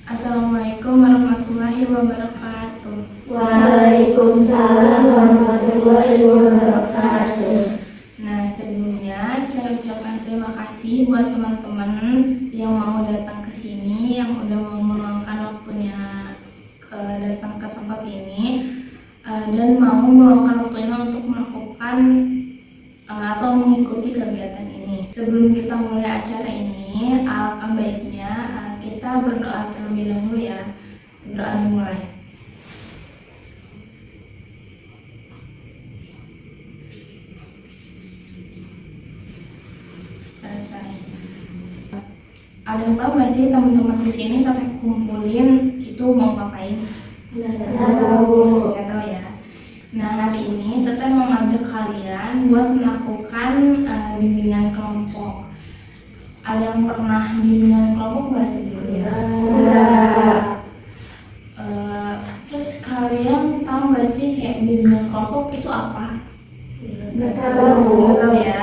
Assalamualaikum warahmatullahi wabarakatuh. Waalaikumsalam warahmatullahi wabarakatuh. Nah, sebelumnya saya ucapkan terima kasih buat teman-teman yang mau datang ke sini, yang udah mau meluangkan waktunya datang ke tempat ini dan mau meluangkan waktunya untuk melakukan atau mengikuti kegiatan ini. Sebelum kita mulai acara ini, alangkah baiknya kita berdoa terlebih dahulu ya. Berdoa dimulai. Selesai. Ada yang tahu nggak sih teman-teman di sini teteh kumpulin itu mau ngapain? Nggak tahu ya. Nah, hari ini teteh mau ngajak kalian buat melakukan bimbingan kelompok. Ada yang pernah bimbingan kelompok nggak sebelumnya? Enggak. Terus kalian tahu nggak sih kayak bimbingan kelompok itu apa? Nggak tahu. Nggak tahu ya.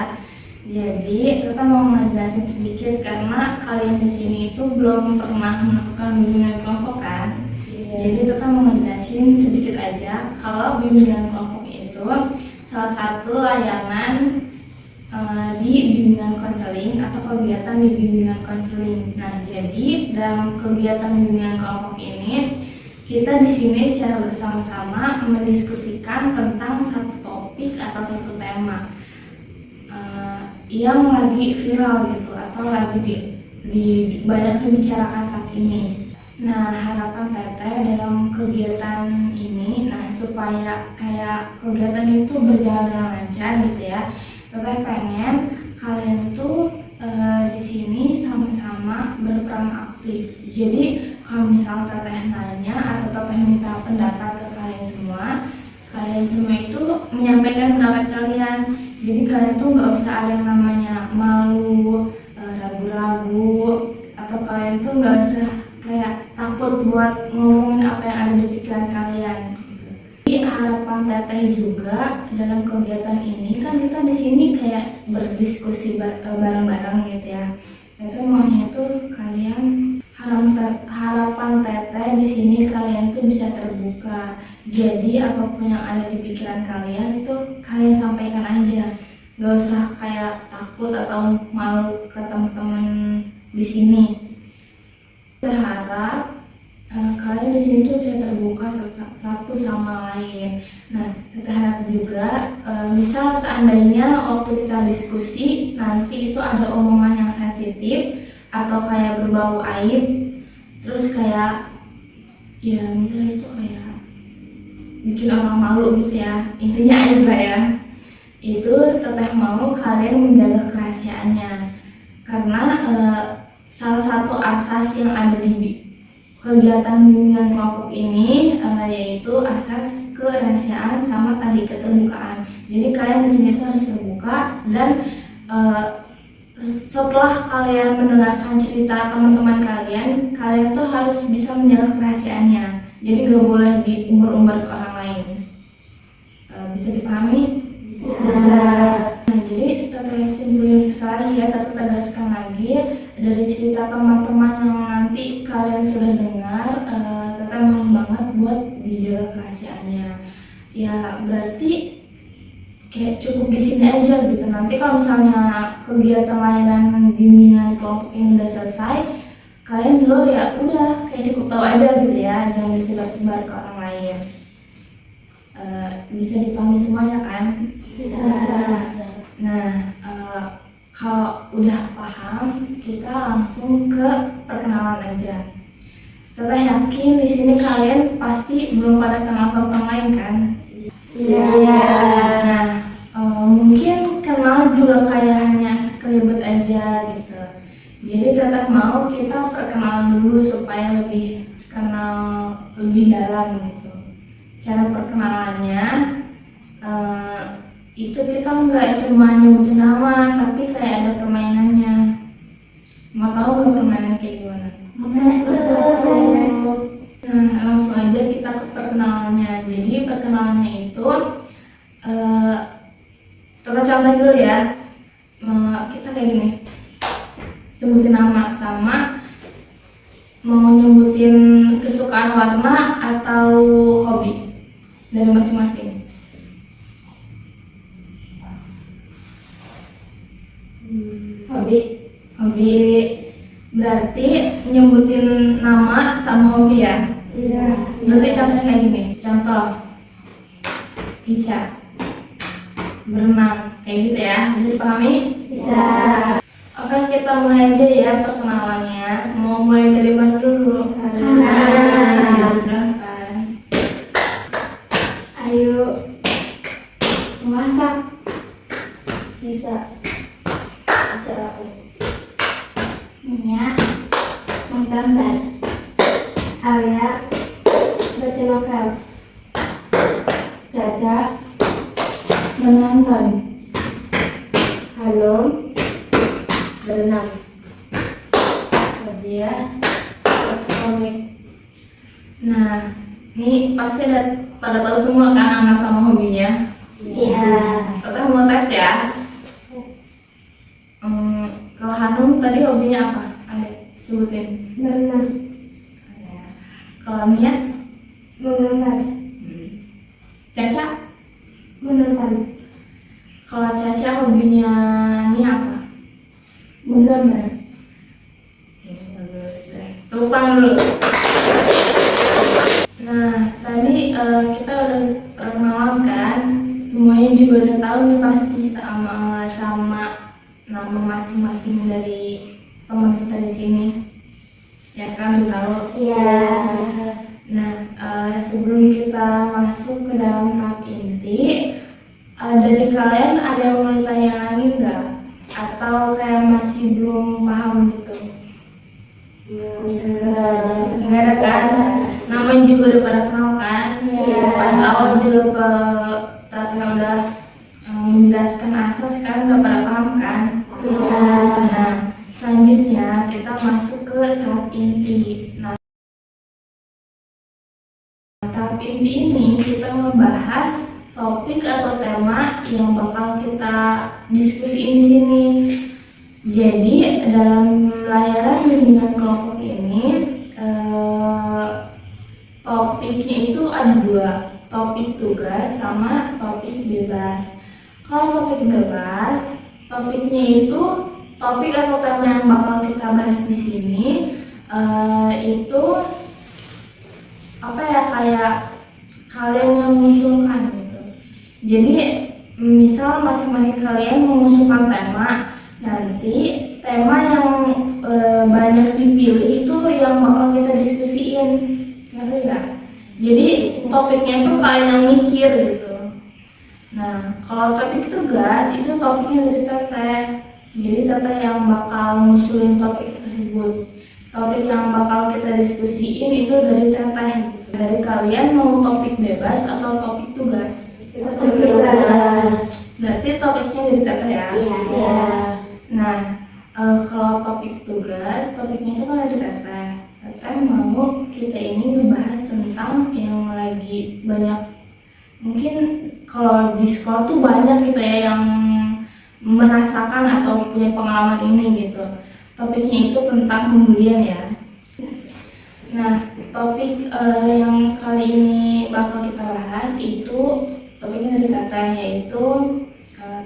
Jadi kita mau ngejelasin sedikit karena kalian di sini itu belum pernah melakukan bimbingan kelompok kan? Jadi kita mau ngejelasin sedikit aja kalau bimbingan kelompok itu salah satu layanan di bimbingan konseling atau kegiatan di bimbingan konseling. Nah, jadi dalam kegiatan bimbingan kelompok ini kita di sini secara bersama-sama mendiskusikan tentang satu topik atau satu tema yang lagi viral gitu atau lagi banyak dibicarakan saat ini. Nah, harapan teteh dalam kegiatan ini, supaya kayak kegiatan itu berjalan dengan lancar gitu ya, teteh pengen kalian tuh di sini sama-sama berperan aktif. Jadi kalau misal teteh nanya atau teteh minta pendapat ke kalian semua itu menyampaikan pendapat kalian. Jadi kalian tuh nggak usah ada yang namanya malu, ragu-ragu, atau kalian tuh nggak usah kayak takut buat ngomongin apa yang ada di pikiran kalian. Jadi harapan teteh juga dalam kegiatan ini kan kita di sini kayak berdiskusi bareng-bareng gitu ya. Teteh maunya tuh kalian harapan teteh di sini kalian tuh bisa terbuka. Jadi apapun yang ada di pikiran kalian itu kalian sampaikan aja. Gak usah kayak takut atau malu ke teman-teman di sini. Berharap kalian di sini tuh bisa terbuka satu sama lain. Nah, kita harap juga misal seandainya waktu kita diskusi nanti itu ada omongan yang sensitif atau kayak berbau aib, terus kayak ya misalnya itu kayak bikin orang malu gitu ya, intinya aib lah ya. Itu teteh mau kalian menjaga kerahasiaannya karena salah satu asas yang ada di kegiatan bimbingan kelompok ini yaitu asas kerahasiaan sama tadi keterbukaan. Jadi kalian di sini tuh harus terbuka dan setelah kalian mendengarkan cerita teman-teman kalian tuh harus bisa menjaga kerahasiaannya. Jadi gak boleh diumbar-umbar ke orang lain. Bisa dipahami? Bisa. Nah, jadi teteh simpulin sekali ya, teteh tegaskan lagi dari cerita teman-teman yang nanti kalian sudah dengar, teteh mohon banget buat dijaga kerahasiaannya. Ya berarti kayak cukup di sini aja gitu. Nanti kalau misalnya kegiatan layanan bimbingan kelompok ini udah selesai, kalian di luar ya udah kayak cukup tahu aja gitu ya, jangan disebar-sebar ke orang lain. Bisa dipahami semuanya kan? Bisa. Nah, kalau udah paham, kita langsung ke perkenalan aja. Teteh yakin di sini kalian pasti belum pada kenal sosok lain kan? Iya. Nah, mungkin kenal juga kayak hanya sekelibet aja gitu. Jadi teteh mau kita perkenalan dulu supaya lebih kenal lebih dalam gitu. Cara perkenalannya itu kita nggak cuma nyebutin nama, tapi kayak ada permainannya. Mau tahu nggak permainan kayak gimana? Nah, langsung aja kita ke perkenalannya. Jadi perkenalannya itu kita contoh dulu ya. Kita kayak gini, sebutin nama sama mau nyebutin kesukaan warna atau hobi dari masing-masing. Hobi. Hobi berarti nyebutin nama sama hobi ya. Iya. Berarti contohnya kayak gini. Contoh Ica berenang kayak gitu ya, bisa dipahami? Bisa. Oke, kita mulai aja ya perkenalannya. Mau mulai dari mana dulu? Silahkan. Ayo memasak. Bisa. Bisa apa? Nia menggambar. Alia baca novel. Caca menonton. Hanum berenang. Nadia baca komik. Nah, ini pasti pada tahu semua kan anak sama hobinya. Iya. Kita mau tes ya. Kalau Hanum tadi hobinya apa? Ayo sebutin. Berenang. Kalau Nia? Menggambar. Caca? Menonton. Kalau Caca hobinya Nia apa? Menggambar. Ini bagus deh. Tepuk tangan dulu. Nah, tadi kita udah perkenalan kan. Semuanya juga udah tahu nih pasti sama nama masing-masing dari teman kita di sini. Ya kan, udah tahu. Iya. Nah, sebelum kita masuk ke dalam tahap inti, dari kalian ada yang mau ditanya lagi nggak? Atau kayak masih belum paham gitu? Nggak ada kan? Namanya juga udah pada kenal kan? Iya. Pas awal juga Tata udah menjelaskan asas, sekarang udah pada paham kan? Iya. Nah, selanjutnya kita masuk ke tahap inti. Nah, tahap inti ini kita membahas topik atau tema yang bakal kita diskusiin di sini. Jadi dalam layanan bimbingan kelompok ini topiknya itu ada dua, topik tugas sama topik bebas. Kalau topik bebas, topiknya itu topik atau tema yang bakal kita bahas di sini itu apa ya, kayak kalian yang mengusulkan gitu. Jadi misal masing-masing kalian mengusulkan tema, nanti tema yang banyak dipilih itu yang bakal kita diskusiin, ngerti nggak? Jadi topiknya itu kalian yang mikir gitu. Nah, kalau topik tugas itu topiknya dari Teteh. Jadi Teteh yang bakal ngusulin topik tersebut. Topik yang bakal kita diskusiin itu dari Teteh. Dari kalian mau topik bebas atau topik tugas? Topik bebas. Berarti topiknya dari Teteh ya? Iya. Nah, kalau topik tugas, topiknya itu kan dari Teteh. Teteh mau kita ini ngebahas tentang yang lagi banyak, mungkin kalau di sekolah tuh banyak gitu ya yang merasakan atau punya pengalaman ini gitu. Topiknya itu tentang pembelian ya. Nah, topik yang kali ini bakal kita bahas itu topiknya dari Teteh, yaitu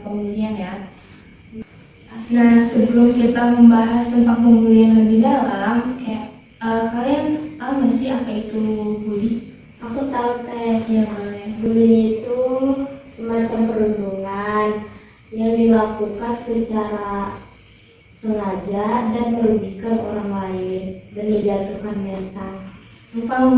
pembelian ya. Nah, sebelum kita membahas tentang pembelian lebih dalam, kayak kalian tahu nggak sih apa itu bully? Aku tahu Teh. Ya boleh. Bullying itu semacam perundungan yang dilakukan secara sengaja dan merugikan orang lain dan menjatuhkan mental. Numpang.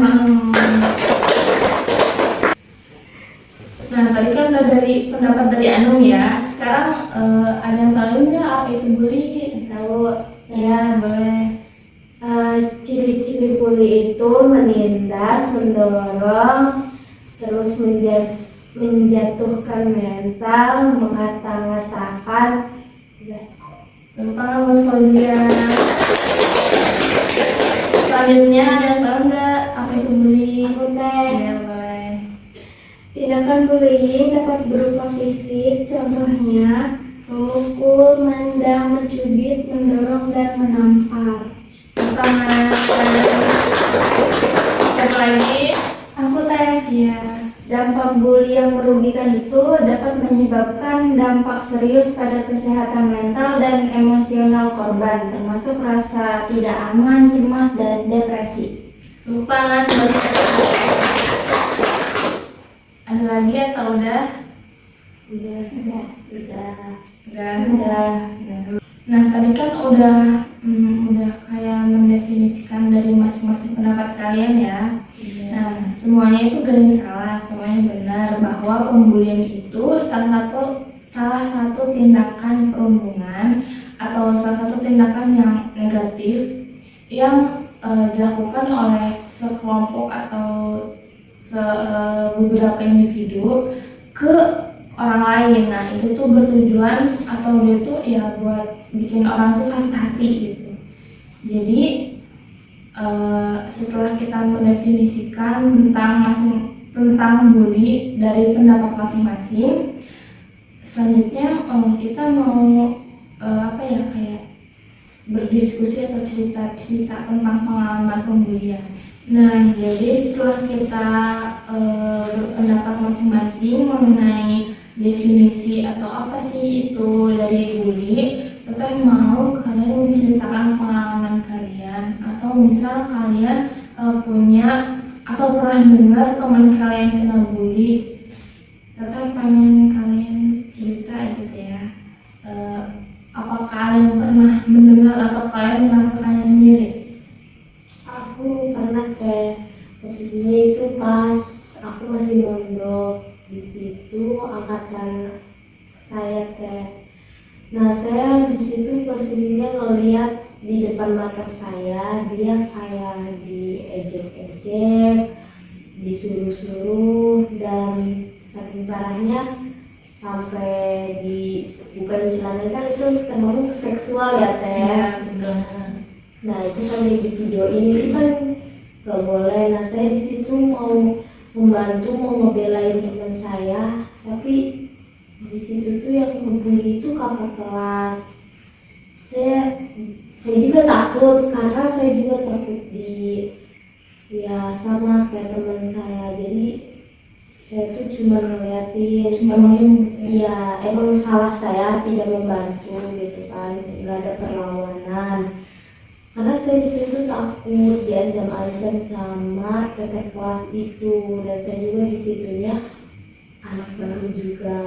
Nah, tadi kan udah dari pendapat dari Anum ya. Sekarang ada yang tahu nggak apa itu bully? Tahu Ya, boleh. ciri-ciri bully itu menindas, mendorong, terus menjatuhkan mental, mengata-ngatakan. Numpang Mas Fauzia. Selanjutnya ada yang tahu nggak apa itu bully? Aku teh. Ya, boleh. Tindakan bullying dapat berupa fisik, contohnya memukul, menendang, mencubit, mendorong, dan menampar. Numpang Mas. Siapa lagi? Aku teh. Iya. Dampak bully yang merugikan itu dapat menyebabkan dampak serius pada kesehatan mental dan emosional korban, termasuk rasa tidak aman, cemas, dan depresi. Numpang Mas. Ada lagi atau udah? Udah. Udah. Nah, tadi kan udah kayak mendefinisikan dari masing-masing pendapat kalian ya. Nah, semuanya itu gak ada yang salah, semuanya benar bahwa pembulian itu salah satu tindakan perundungan atau salah satu tindakan yang negatif yang dilakukan oleh sekelompok atau beberapa individu ke orang lain. Nah, itu tuh bertujuan atau dia tuh ya buat bikin orang tuh sakit hati gitu. Jadi setelah kita mendefinisikan tentang bully dari pendapat masing-masing, selanjutnya kita mau kayak berdiskusi atau cerita-cerita tentang pengalaman pembulian. Nah, jadi setelah kita berpendapat masing-masing mengenai definisi atau apa sih itu dari bully, kita mau kalian menceritakan pengalaman kalian atau misal kalian punya atau pernah dengar teman kalian kena bully, kita pengen kalian cerita gitu ya. Apakah kalian pernah mendengar atau kalian merasakannya sendiri? Aku pernah teh, posisinya itu pas aku masih mondok. Di situ angkatan saya teh. Nah, saya di situ posisinya ngeliat di depan mata saya dia kayak diejek-ejek, disuruh-suruh, dan saking parahnya sampai bukan celana, kan itu termasuk seksual ya teh. Betul. Nah, itu sampai di video ini kan gak boleh. Nah, saya di situ mau membantu, mau ngebelain teman saya, tapi di situ tuh yang ngebully itu kakak kelas. Saya juga takut karena saya juga takut ya sama kayak teman saya. Jadi saya tuh cuma ngeliatin, iya emang salah saya tidak membantu gitu kan, nggak ada perlawanan. Karena saya di situ takut diancam-ancam sama kakak kelas itu, dan saya juga di situnya anak baru juga,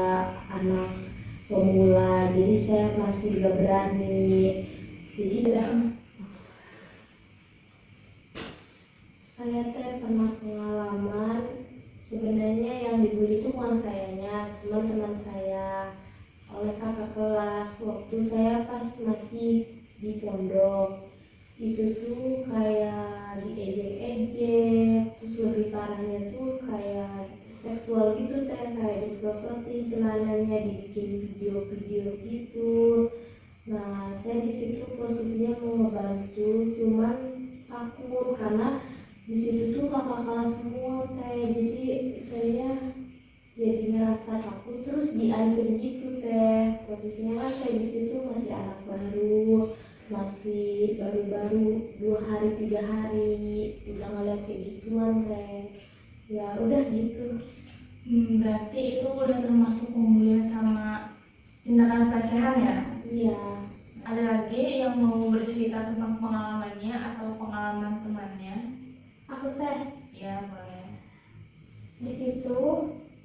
anak pemula, jadi saya masih gak berani. Jadi saya teh pernah pengalaman, sebenarnya yang dibully itu bukan sayanya, cuma teman saya oleh kakak kelas waktu saya pas masih di pondok. Itu tuh kayak diejek-ejek, terus lebih parahnya tuh kayak seksual gitu teh, kayak diprosotin celananya, dibikin video-video gitu. Nah, saya di situ posisinya mau ngebantu, cuman takut karena di situ tuh kakak kelas semua teh, jadi saya jadi ngerasa takut, terus diancam gitu teh. Posisinya kan saya di situ masih anak baru, masih baru-baru 2 hari 3 hari udah ngeliat kayak gituan teh. Ya udah gitu. Berarti itu udah termasuk pembulian sama tindakan pelecehan ya? Iya. Ada lagi yang mau bercerita tentang pengalamannya atau pengalaman temannya? Aku teh Ya, boleh. di situ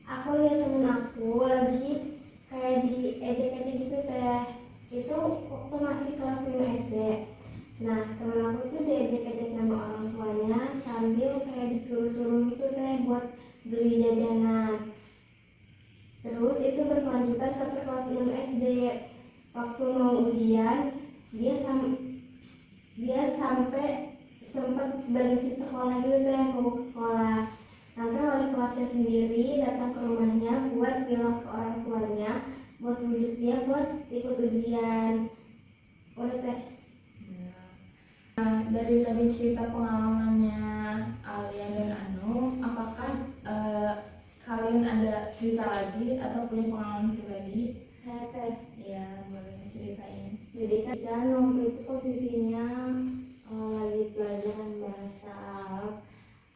aku lihat temen aku lagi kayak diejek-ejek gitu teh. Itu waktu masih kelas 5 SD. Nah, temen aku tuh diejek-ejek sama orang tuanya sambil teh buat beli jajanan. Terus itu berkelanjutan sampai kelas 6 SD. Waktu mau ujian, dia sampai sempat berhenti sekolah gitu teh, mogok sekolah. Sampai wali kelasnya sendiri datang ke rumahnya buat bilang ke orang tuanya, buat bujuk dia buat ikut ujian. Udah teh. Nah, dari tadi cerita pengalamannya Alia dan Anu, apakah kalian ada cerita lagi atau punya pengalaman pribadi? Saya teh. Ya, boleh ceritain. Jadi kan waktu itu posisinya lagi pelajaran bahasa Arab.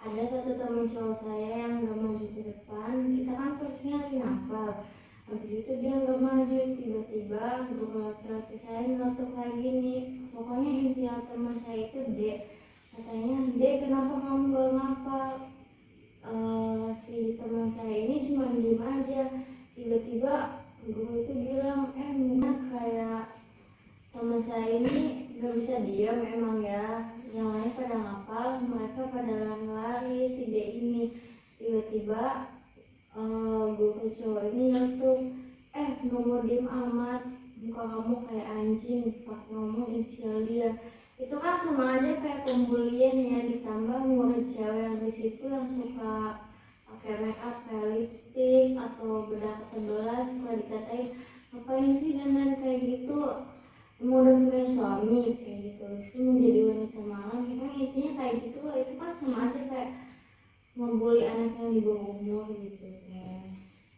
Ada satu teman cowok saya yang gak maju ke depan. Kita kan posisinya lagi nafal. Habis itu dia gak maju, tiba-tiba guru laki-laki saya ngelotok kayak gini. Pokoknya inisial teman saya itu D. Katanya, D kenapa kamu gak ngapal? Si teman saya ini cuma diem aja. Tiba-tiba guru itu bilang, benar kayak teman saya ini gak bisa diam emang ya. Yang lain pada ngapal, mereka pada lari-lari. Si D ini tiba-tiba guru cowok ini nyeletuk, gak mau diem amat, muka kamu kayak anjing, pak ngomong inisial dia. Itu kan sama aja kayak pembulian ya, ditambah murid cewek yang di situ yang suka pakai make up kayak lipstick atau bedak ketebelan, suka dikatain ngapain sih dandan kayak gitu, mau udah punya suami kayak gitu, terus menjadi wanita malam. Kan intinya kayak gitu lah. Itu kan sama aja kayak membuli anak yang di bawah umur gitu.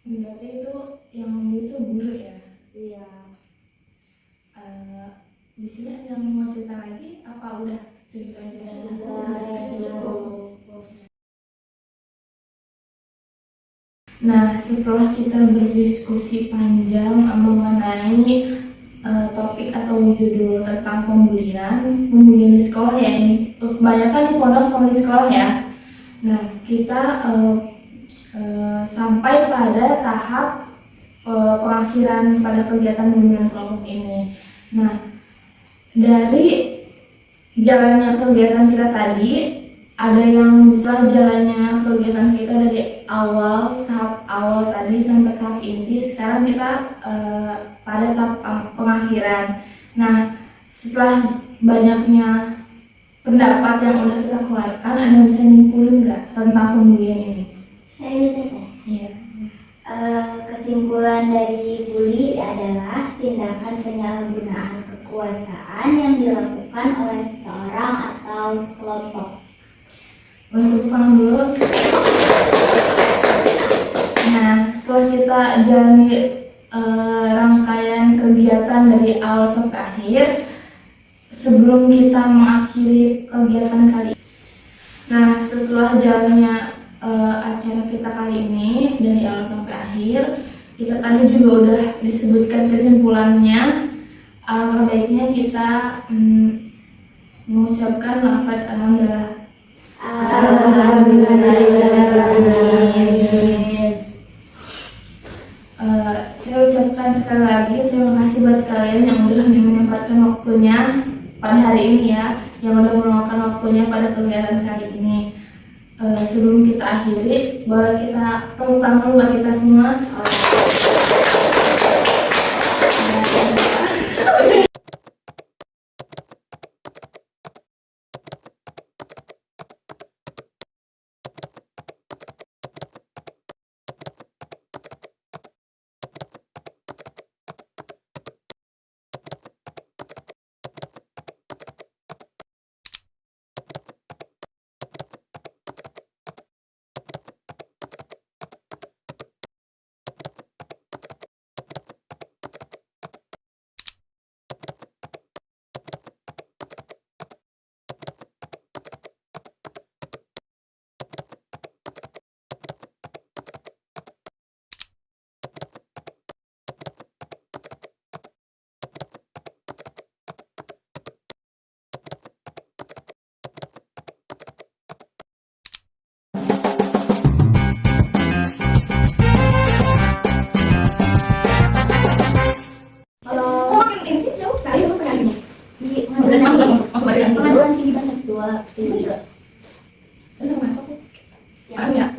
Berarti itu yang itu guru ya? Iya. Di sini ada yang mau cerita lagi? Apa udah cerita Nah, setelah kita berdiskusi panjang mengenai topik atau judul tentang pembulian di sekolah ya, ini kebanyakan di pondok sama di sekolah ya. Nah, kita sampai pada tahap pengakhiran pada kegiatan bimbingan kelompok ini. Nah, dari jalannya kegiatan kita tadi, ada yang bisa jalannya kegiatan kita dari awal, tahap awal tadi sampai tahap inti. Sekarang kita pada tahap pengakhiran. Nah, setelah banyaknya pendapat yang udah kita keluarkan, ada yang bisa nyimpulin nggak tentang pembulian ini? Saya bisa teh. Iya. Kesimpulan dari bully adalah tindakan penyalahgunaan kekuasaan yang dilakukan oleh seseorang atau sekelompok. Boleh tepuk tangan dulu. Nah, setelah kita jalani rangkaian kegiatan dari awal sampai akhir, sebelum kita mengakhiri kegiatan kali ini, nah setelah jalannya acara kita kali ini dari awal sampai akhir, kita tadi juga udah disebutkan kesimpulannya. Alangkah baiknya kita mengucapkan lafaz alhamdulillah. Saya ucapkan sekali lagi terima kasih buat kalian yang udah menyempatkan waktunya pada hari ini ya, yang udah meluangkan waktunya pada kegiatan kali ini. Sebelum kita akhiri, boleh kita tepuk tangan buat kita semua. Pengaduan tinggi banget 2. Terus sama aku? Ya.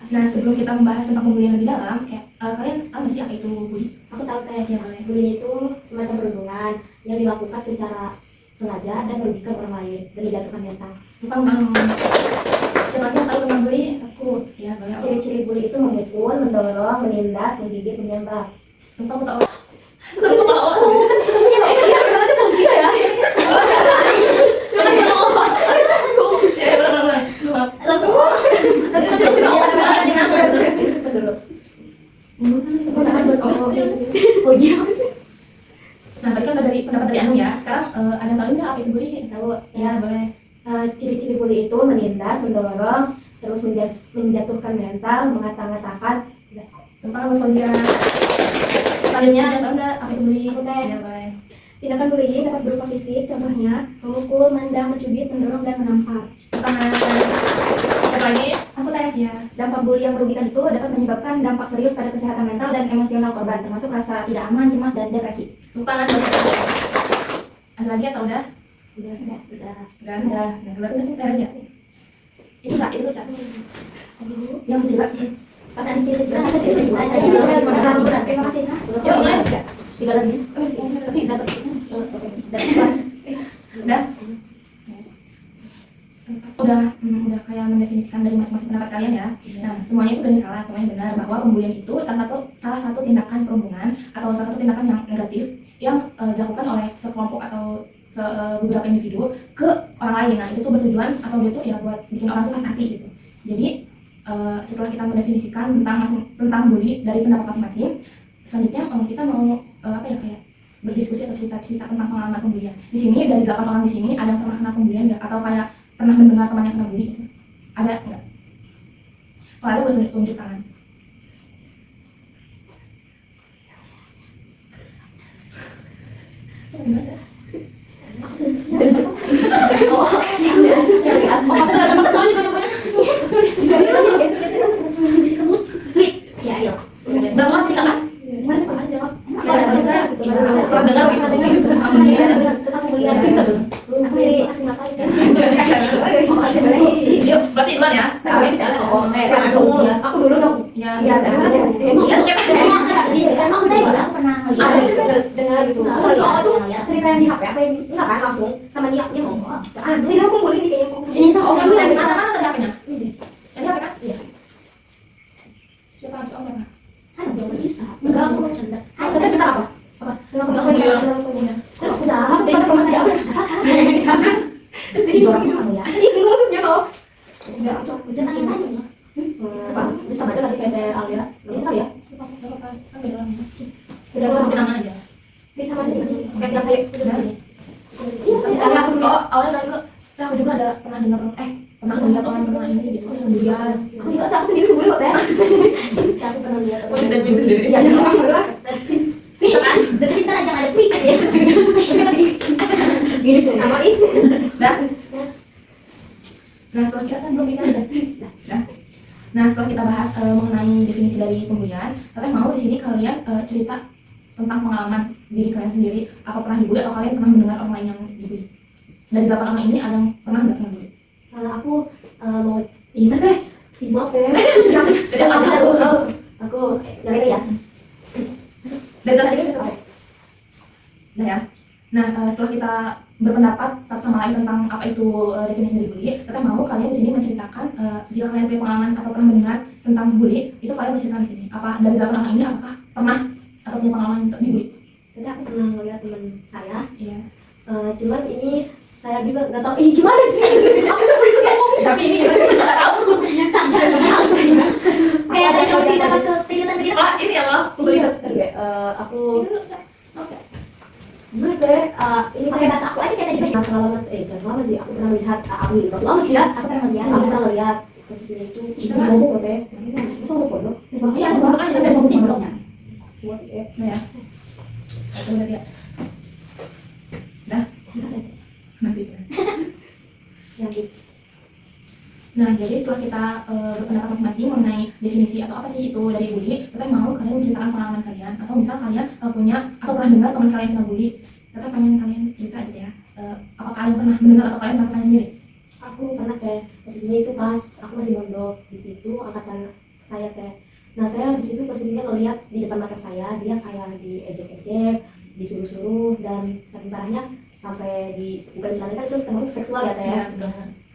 Nah, sebelum kita membahas tentang pembulian lebih dalam, kayak kalian tahu nggak sih apa itu bully? Aku tahu teh, Ya boleh. bullying itu semacam perundungan yang dilakukan secara sengaja dan merugikan orang lain dan menjatuhkan mental. Bukan tentang siapa yang tahu tentang bully? Aku ya boleh. Ciri-ciri bully itu memukul, mendorong, menindas, menggigit, menyambar. Kamu tahu? Bukan kalau Nah, tadi kan dari pendapat dari Anu ya. Sekarang ada yang tahu nggak apa itu bully? Tahu Ya, boleh. ciri-ciri bully itu menindas, mendorong, terus menjatuhkan mental, mengata-ngatakan. Tentang apa dia? Selanjutnya ada yang tahu nggak apa itu bully? Aku teh. Ya, boleh. Tindakan bullying dapat berupa fisik, contohnya memukul, menendang, mencubit, mendorong, dan menampar. Tangan. Ada lagi? Aku teh, Ya. dampak bully yang merugikan itu dapat menyebabkan dampak serius pada kesehatan mental dan emosional korban, termasuk rasa tidak aman, cemas, dan depresi. Tangan. Ada lagi atau udah? Udah. Udah. Nah, berarti kita aja. Itu Kak, itu Kak. Yang kecil, pasangan kecil-kecil, terima kasih. Yuk, mulai. Tiga lagi. Tapi dapat. Udah kayak mendefinisikan dari masing-masing pendapat kalian ya. Nah, semuanya itu dari salah, semuanya benar bahwa pembulian itu salah satu tindakan perhubungan atau salah satu tindakan yang negatif yang dilakukan oleh sekelompok atau beberapa individu ke orang lain. Nah, itu tuh bertujuan atau dia tuh ya buat bikin orang tuh sakit hati gitu. Jadi setelah kita mendefinisikan tentang bully dari pendapat masing-masing, selanjutnya kita mau kayak berdiskusi atau cerita-cerita tentang pengalaman pembulian. Di sini dari 8 orang di sini ada yang pernah kena pembulian nggak? Atau kayak pernah mendengar teman yang kena bully gitu? Ada nggak? Kalau ada boleh tunjuk tangan. Berapa orang cerita kan? Yuk, berarti duluan ya. Aku dulu dong. Ya. Emang kita juga pernah ngeliat dengar gitu. Kalau soal tuh cerita yang di HP apa yang enggak kan langsung sama dia ngomong. Sini aku boleh nih kayaknya. Ini sama orang yang mana tadi HP-nya? Yang HP kan? Iya. Siapa? Kan belum bisa. Enggak, aku mau cerita. Kita apa? Apa? Terus udah, masuk ke rumah dia. Ini sana. Jadi joroknya kamu ya. Ini maksudnya loh. Enggak, itu Udah tanya aja. Apa? Bisa baca kasih PT Alia. Ini apa ya? kan beda orang. Udah Sebutin nama aja. Bisa sama dia. Oke, siap yuk. Udah. Misalnya awalnya dari dulu, aku juga ada pernah dengar pernah melihat orang pernah ini gitu kan kemudian Aku juga tak sendiri dulu loh teh. Tapi pernah lihat. oh tidak pintu sendiri Iya, dan kita jangan ada quick ya. Gini sih. Apa ini? dah. Nah setelah kita kan belum kita udah dah. Nah setelah kita bahas mengenai definisi dari pembulian, teteh mau di sini kalian cerita tentang pengalaman diri kalian sendiri, apa pernah dibully atau kalian pernah mendengar orang lain yang dibully? Dari 8 orang ini ada yang pernah nggak pernah dibully? Kalau aku mau ini teh ibu apa ya? Jadi Aku jadi ya. dari tadi kan kita nah ya. Nah setelah kita berpendapat satu sama lain tentang apa itu definisi dari bully, kita mau kalian di sini menceritakan jika kalian punya pengalaman atau pernah mendengar tentang bully, itu kalian menceritakan di sini. Apa dari 8 orang ini apakah pernah atau punya pengalaman untuk dibully? Jadi aku pernah ngeliat teman saya. Iya. Cuman ini saya juga nggak tahu gimana sih. Tapi ini kita nggak tahu. Kayak ada yang cerita pas kegiatan Ah ini ya Allah, bully. Aku gimana deh? Ini pakai bahasa aku aja kayak tadi. Pengalaman jangan lama sih. Aku pernah lihat aku itu lama sih ya. Aku pernah lihat posisinya itu ngomong apa ya? Masa ngomong bodoh? Iya, ngomong aja dari sini bodohnya. Buat Nah ya. Satu udah ya. Dah. Nanti. yang gitu. Nah, jadi setelah kita berpendapat masing-masing mengenai definisi atau apa sih itu dari bully, kita mau kalian menceritakan pengalaman kalian atau misal kalian punya atau pernah dengar teman kalian kena bully, kita pengen kalian cerita gitu ya. Apa kalian pernah mendengar atau kalian merasakan sendiri? Aku pernah kayak posisinya itu pas aku masih mondok di situ angkatan saya teh. Nah saya di situ posisinya ngeliat di depan mata saya dia kayak diejek-ejek, disuruh-suruh, dan saking parahnya sampai di bukan celana kan itu termasuk seksual ya teh.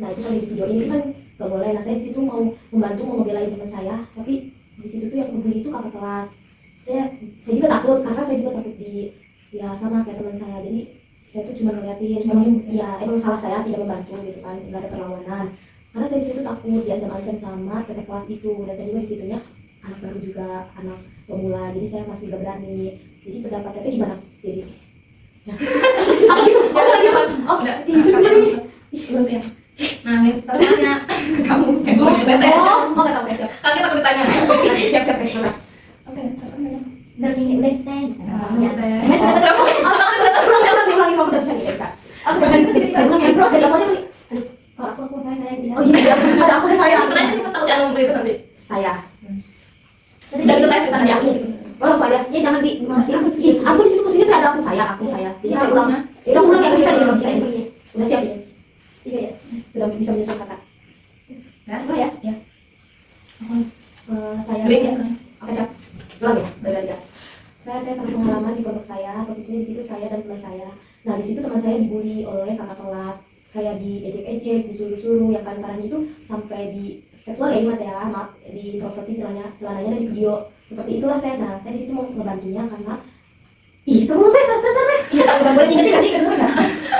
Nah itu kan di video ini kan gak boleh. Nah saya di situ mau membantu, mau ngebelain teman saya, tapi di situ tuh yang membuli itu kakak kelas. Saya juga takut karena saya juga takut ya sama kayak teman saya. Jadi saya tuh cuma ngeliatin, ya emang salah saya tidak membantu gitu kan, nggak ada perlawanan. Karena saya di situ takut diancam-ancam sama kakak kelas itu, dan saya juga di situnya anak baru juga, anak pemula, jadi saya masih gak berani. Jadi pendapat teteh gimana? Jadi itu sendiri. Ya. Nah, ini pertanyaan ke kamu. Mau nggak tahu guys? Kan kita ditanya. Siap-siap guys. Oke, pertanyaan. Dari ini udah teh. Ya, teh. Ulangi mau udah bisa nih guys. Aku udah bro, saya mau aja beli. Kalau aku saya tidak. Oh iya, ada aku udah saya. Sebenarnya sih tahu jangan beli itu nanti. Saya. Nanti dari kita cerita dia. Oh saya, ya jangan dimasukin. Aku di situ kesini tuh ada aku saya. Jadi saya ulang. Ulang yang bisa nih. Udah siap ya? Iya ya. Sudah bisa menyusun kata. Oh ya? Ya. Saya. Beli ya sekarang. Oke siap. Ulang ya. Dari saya pernah pengalaman di pondok saya. Posisinya di situ saya dan teman saya. Nah di situ teman saya dibully oleh kakak kelas. Kayak diejek-ejek, disuruh-suruh, yang paling parahnya itu sampai di seksual ya ini ya, maaf, diprosotin celananya dan di video seperti itulah teh. Nah saya di situ mau ngebantunya karena tunggu teh iya nggak boleh ingetin nanti kan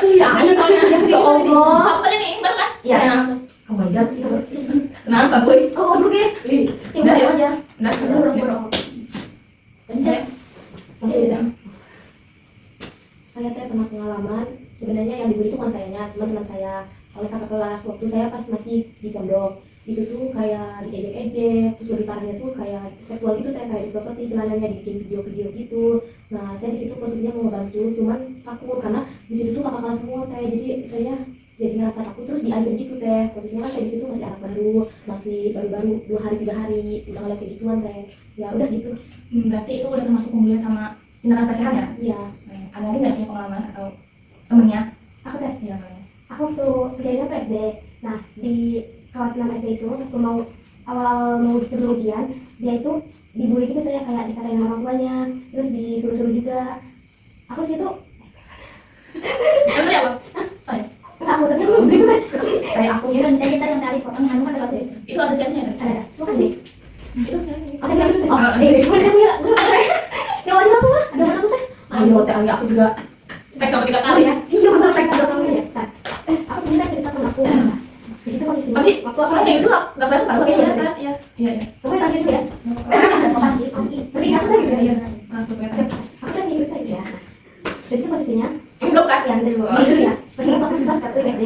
iya ini ya Allah Hapus aja nih, baru kan? iya Hapus. oh my god itu Kenapa, Boy? oh dulu ya udah aja Udah. Saya teh pernah pengalaman, sebenarnya yang dibully itu bukan sayanya, teman-teman saya oleh kakak kelas waktu saya pas masih di pondok. Itu tuh kayak diejek-ejek, terus lebih parahnya tuh kayak seksual gitu teh, kayak diprosotin celananya, dibikin video-video gitu. Nah saya di situ posisinya mau ngebantu, cuman takut karena di situ tuh kakak kelas semua teh, jadi saya jadi ngerasa takut terus diancam gitu teh. Posisinya kan saya di situ masih anak baru, masih baru-baru 2 hari 3 hari udah ngeliat kayak gituan teh. Ya udah gitu. Berarti itu udah termasuk pembulian sama tindakan pacaran ya? Iya. Ada lagi nggak punya pengalaman atau temennya? Aku teh, Iya, aku tuh kejadiannya tuh SD. Nah di kelas 6 SD itu waktu mau awal-awal mau sebelum ujian, dia itu dibully gitu teh, kayak dikatain orang tuanya, terus disuruh-suruh juga. Aku situ Itu ya, Bang? Saya. enggak, aku tapi aku gitu teh. Kayak aku Ya kan tadi tadi yang tadi potong anu kan ada Itu ada siapnya ada. ada. Makasih. Itu kan. Oke, siap. oh Mana saya punya? Siapa aja langsung lah. Ada mana aku teh? ayo teh aku juga Tag sama 3 kali ya. Iya benar teh kalau ya. Aku punya cerita temen aku. Di situ posisinya. Tapi waktu aku soalnya kayak gitu nggak kelihatan tahu Oke, kan? iya. Iya. Iya, iya. pokoknya tadi itu ya. Ada sopan gitu. Berarti aku tadi gitu ya. Aku pengen. Aku tadi cerita itu ya. Di situ posisinya Ini belum kan? yang dulu itu ya. Posisinya waktu sekelas kartu SD.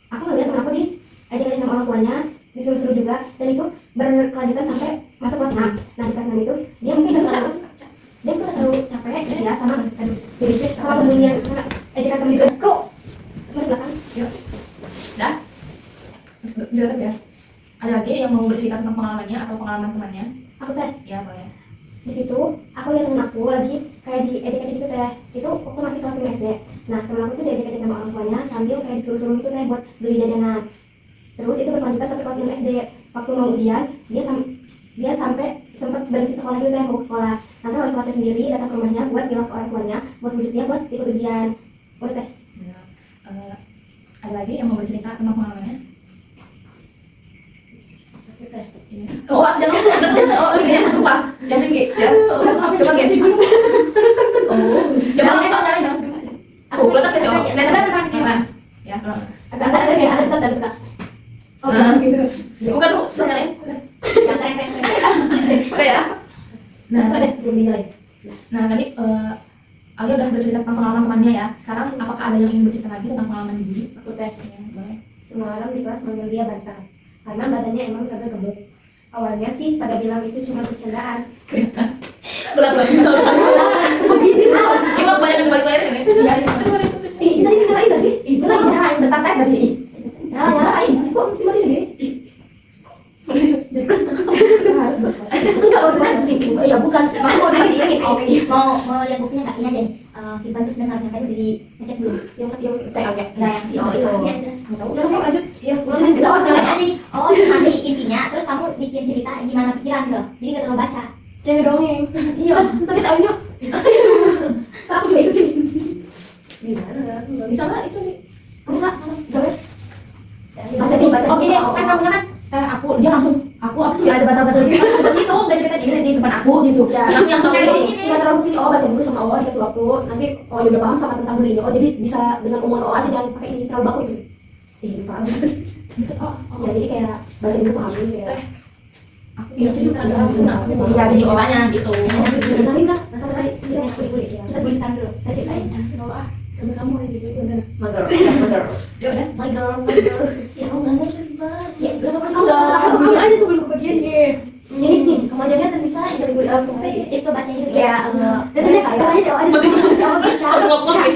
Aku ngeliat temen aku di ajakin sama orang tuanya, disuruh-suruh juga, dan itu berkelanjutan sampai masuk kelas 6. Nah di kelas 6 itu dia mungkin Itu juga siapa? dia tuh terlalu capek gitu ya sama sama pembulian sama ejekan temen itu kok cuma di belakang. Dah. Udah ya. Ada lagi yang mau bercerita tentang pengalamannya atau pengalaman temannya? Aku teh Ya, boleh. di situ aku lihat temen aku lagi kayak diejek-ejek gitu teh, itu waktu masih kelas 5 SD. Nah temen aku tuh diejek-ejek sama orang tuanya sambil kayak disuruh-suruh gitu teh buat beli jajanan. Terus itu berkelanjutan sampai kelas 6 SD. Waktu mau ujian dia sampai sempat berhenti sekolah gitu teh, mau ke sekolah. Nanti wali kelasnya sendiri datang ke rumahnya buat bilang ke orang tuanya buat bujuk dia buat ikut ujian. Udah teh. Ya. Ada lagi yang mau bercerita tentang pengalamannya? Oh, jangan. Oh, ini sumpah. Jangan gitu. Ya. Coba gitu. Oh. Jangan itu jangan. Aku belum tahu sih. Lihat. Ya, kalau. Ada tetap. Oh gitu. Bukan lu, sekali. Oke ya. Nah, tadi belum dinilai. Nah, tadi Alia udah bercerita tentang pengalaman temannya ya. Sekarang apakah ada yang ingin bercerita lagi tentang pengalaman diri? Aku teh Ya, boleh. semalam di kelas manggil dia bantal karena badannya emang kagak gemuk. Awalnya sih pada bilang itu cuma bercandaan. Kelihatan. Belat-belat. Begini malah. Ini mah banyak yang balik-balik ini. Iya. Tadi nyalain nggak sih? Itu lagi nyalain, bentar teh tadi. Nyalain. Kok mati sendiri? Harus berpuasa. Enggak maksudnya pasti. Ya bukan. Mau nanya lagi. Mau lihat buktinya nggak? Ini aja nih. simpan terus dengar nyata itu jadi ngecek dulu yang style ya. nah yang si O itu Nggak tahu. Udah kamu lanjut. Iya. oh kalian aja nih oh nanti isinya terus kamu bikin cerita gimana pikiran gitu jadi nggak terlalu baca Jangan dongeng. Iya. Tapi tahunya. ntar aku juga ikutin Gimana? Bisa nggak itu nih? bisa gak Baca nih, baca. Oke, kan kamunya kan dia langsung apa sih ada batal-batal gitu ke situ dari kita di depan aku gitu. Ya, Langsung yang kayak ini gini. nggak terlalu sini. Oh, baca dulu sama O dikasih waktu. Nanti oh dia udah paham sama tentang belinya. Oh jadi bisa dengan umur O aja jangan pakai ini terlalu baku itu. Lupa. ya jadi kayak Baca dulu pahamin kayak. Aku Iya, jadi ada Iya, jadi ceritanya gitu. nanti enggak kita tuliskan dulu kita ceritain Sama kamu aja gitu bener. Mager. Ya udah. my girl Ya Allah, ya gak apa-apa. Kamu aja tuh belum kebagiannya. ini nih Kamu aja kan bisa yang dari kulit aku. itu bacanya gitu Ya, jadi saya siapa aja. Ada ngomong nih.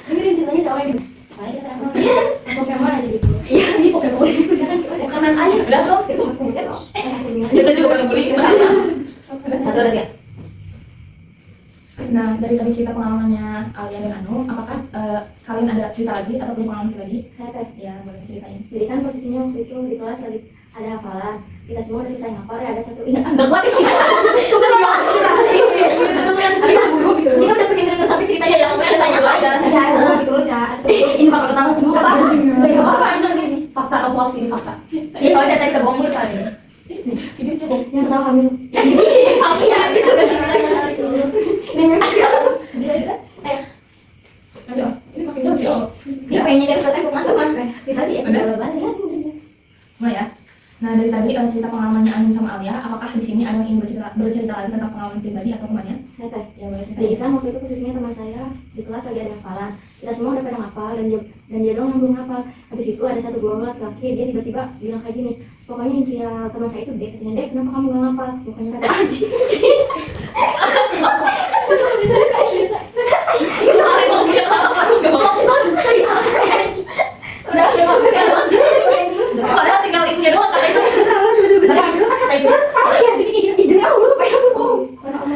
Dengerin ceritanya siapa yang Pokemon aja gitu. Iya, ini Pokemon. Makanan aja. Udah, Bro. Itu mas Pokemon. Kita juga pernah bully. Satu lagi ya. Nah, dari tadi cerita pengalamannya Alia dan Anu, apakah kalian ada cerita lagi atau punya pengalaman pribadi? saya teh Ya, boleh ceritain. jadi kan posisinya waktu itu di kelas lagi ada hafalan kita semua udah selesai hafal ya ada satu ini enggak kuat ini kita udah pengen denger sampai ceritanya yang udah selesai hafal ada gitu loh Ca ini fakta pertama semua Gak apa-apa itu nih. Fakta atau hoax ini fakta. ya soalnya tadi udah bohong mulu soalnya Ini sih Bang. yang tahu hamil tapi ya itu udah Ayo, ini makin jauh sih, oh. dia pengen dari soalnya bukan tuh mas Tadi ya. Udah? Balik. Mulai ya. Nah, dari tadi cerita pengalamannya Anu sama Alia, apakah di sini ada yang ingin bercerita lagi tentang pengalaman pribadi atau temannya? saya teh Ya, boleh jadi ceritain. kan waktu itu posisinya teman saya di kelas lagi ada hafalan kita semua udah pada hafal dan dia doang yang belum hafal habis itu ada satu guru laki-laki dia tiba-tiba bilang kayak gini pokoknya inisial teman saya itu Dek katanya Dek kenapa kamu gak hafal pokoknya kata anjing Soalnya mau dia ketawa juga mau. Padahal tinggal itunya doang kata itu. Kata itu. iya dia kayak gitu demi Allah lupa ya aku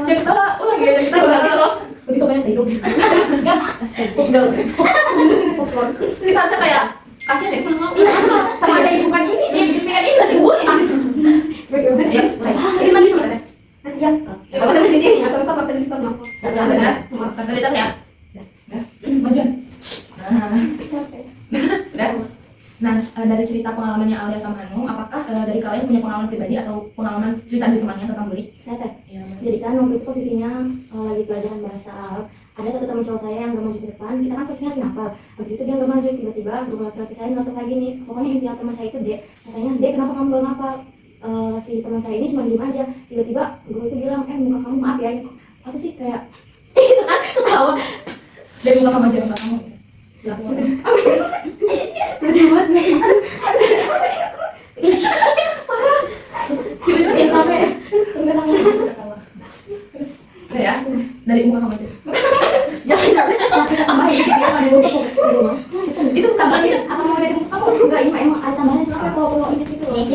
Dia ketawa ulang ya, kita ulang gitu loh. Lebih soalnya tidur. Enggak, astaga. Kita harusnya kayak kasihan deh pulang Sama ada yang bukan ini sih, bikin pengen ini lagi boleh. Ya, mulai. ini lagi mana ya Ya, apa sih sendiri? atau sama tadi sama aku Benar, benar. Semua kata kita ya. Ya, maju. Nah, udah. Nah, dari cerita pengalamannya Alia sama Hanung, apakah dari kalian punya pengalaman pribadi atau pengalaman cerita dari temannya tentang bully? saya teh Ya, jadi kan waktu itu posisinya lagi pelajaran bahasa Arab ada satu teman cowok saya yang gak maju ke depan kita kan posisinya lagi hafal habis itu dia gak maju tiba-tiba guru laki-laki saya ngotot kayak gini pokoknya inisial teman saya itu Dek katanya Dek kenapa kamu gak hafal si teman saya ini cuma diem aja tiba-tiba guru itu bilang muka kamu maaf ya apa sih kayak itu kan ketawa dari muka kamu aja muka kamu. Tiba-tiba dia capek. Udah ya, dari muka kamu aja. apa ini dia ada di rumah Itu kapan itu? apa mau dari muka kamu enggak ini emang ada tambahan cuma kalau ini gitu loh Ini